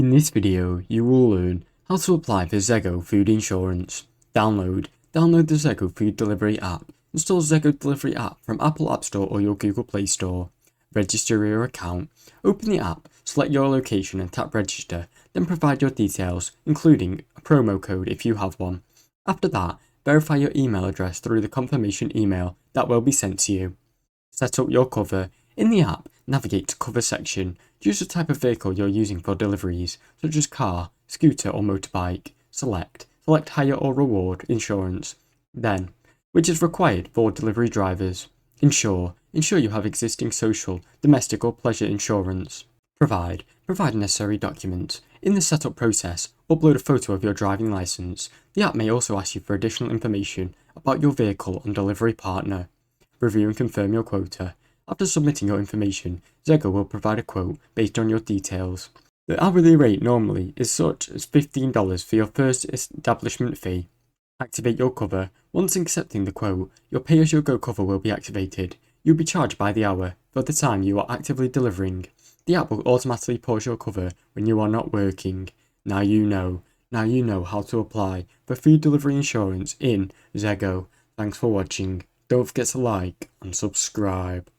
In this video, you will learn how to apply for Zego food insurance. Download the Zego food delivery app. Install Zego delivery app from Apple App Store or your Google Play Store. Register your account. Open the app, select your location and tap register, then provide your details, including a promo code if you have one. After that, verify your email address through the confirmation email that will be sent to you. Set up your cover. In the app, navigate to cover section. Choose the type of vehicle you're using for deliveries, such as car, scooter or motorbike. Select hire or reward insurance. Then, which is required for delivery drivers. Ensure you have existing social, domestic or pleasure insurance. Provide necessary documents. In the setup process, upload a photo of your driving license. The app may also ask you for additional information about your vehicle and delivery partner. Review and confirm your quota. After submitting your information, Zego will provide a quote based on your details. The hourly rate normally is such as $15 for your first establishment fee. Activate your cover. Once accepting the quote, your pay-as-you-go cover will be activated. You'll be charged by the hour for the time you are actively delivering. The app will automatically pause your cover when you are not working. Now you know how to apply for food delivery insurance in Zego. Thanks for watching. Don't forget to like and subscribe.